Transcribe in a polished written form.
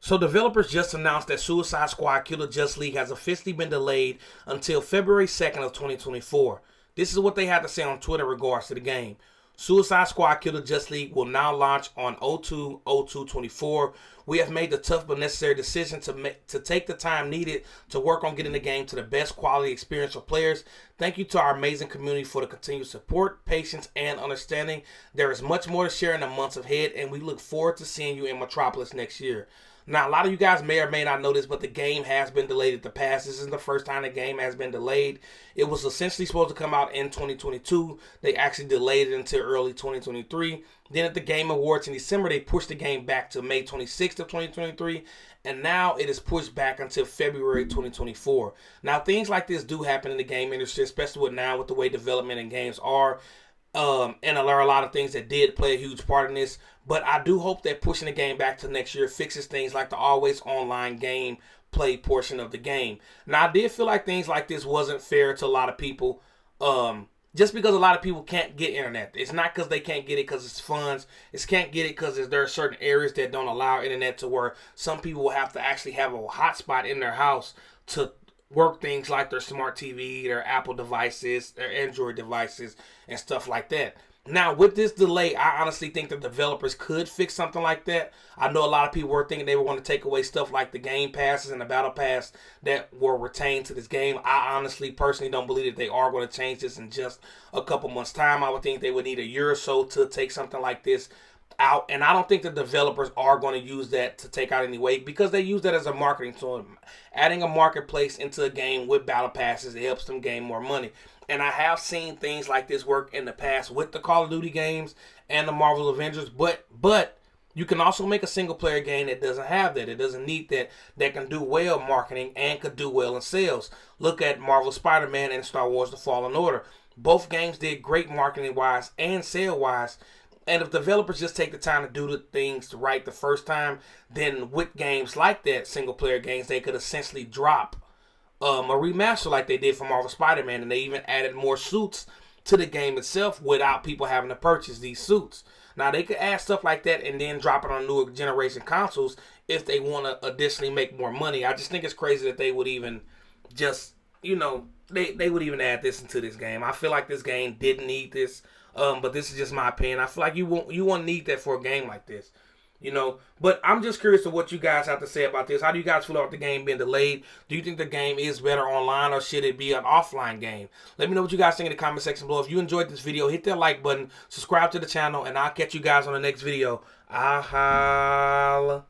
So developers just announced that Suicide Squad Killer Just League has officially been delayed until February 2nd of 2024. This is what they had to say on Twitter in regards to the game. Suicide Squad Killer Just League will now launch on 02/02/24. We have made the tough but necessary decision to take the time needed to work on getting the game to the best quality experience for players. Thank you to our amazing community for the continued support, patience, and understanding. There is much more to share in the months ahead, and we look forward to seeing you in Metropolis next year. Now, a lot of you guys may or may not know this, but the game has been delayed at the past. This is the first time the game has been delayed. It was essentially supposed to come out in 2022. They actually delayed it until early 2023. Then at the Game Awards in December, they pushed the game back to May 26th of 2023. And now it is pushed back until February 2024. Now, things like this do happen in the game industry, especially with the way development in games are. And there are a lot of things that did play a huge part in this. But I do hope that pushing the game back to next year fixes things like the always online game play portion of the game. Now, I did feel like things like this wasn't fair to a lot of people. Just because a lot of people can't get internet. It's not because they can't get it because it's funds. It's can't get it because there are certain areas that don't allow internet, to where some people will have to actually have a hotspot in their house to work things like their smart TV, their Apple devices, their Android devices, and stuff like that. Now, with this delay, I honestly think the developers could fix something like that. I know a lot of people were thinking they were going to take away stuff like the game passes and the battle pass that were retained to this game. I honestly, personally don't believe that they are going to change this in just a couple months' time. I would think they would need a year or so to take something like this out, and I don't think the developers are going to use that to take out anyway, because they use that as a marketing tool. Adding a marketplace into a game with battle passes, it helps them gain more money. And I have seen things like this work in the past with the Call of Duty games and the Marvel Avengers, but you can also make a single player game that doesn't have that. It doesn't need that. That can do well marketing and could do well in sales. Look at Marvel Spider-Man and Star Wars The Fallen Order. Both games did great marketing wise and sale wise. And if developers just take the time to do the things right the first time, then with games like that, single player games, they could essentially drop a remaster like they did for Marvel Spider-Man, and they even added more suits to the game itself without people having to purchase these suits. Now, they could add stuff like that and then drop it on newer generation consoles if they want to additionally make more money. I just think it's crazy that they would even just, they would even add this into this game. I feel like this game didn't need this. But this is just my opinion. I feel like you won't need that for a game like this, But I'm just curious to what you guys have to say about this. How do you guys feel about the game being delayed? Do you think the game is better online, or should it be an offline game? Let me know what you guys think in the comment section below. If you enjoyed this video, hit that like button, subscribe to the channel, and I'll catch you guys on the next video. Holla.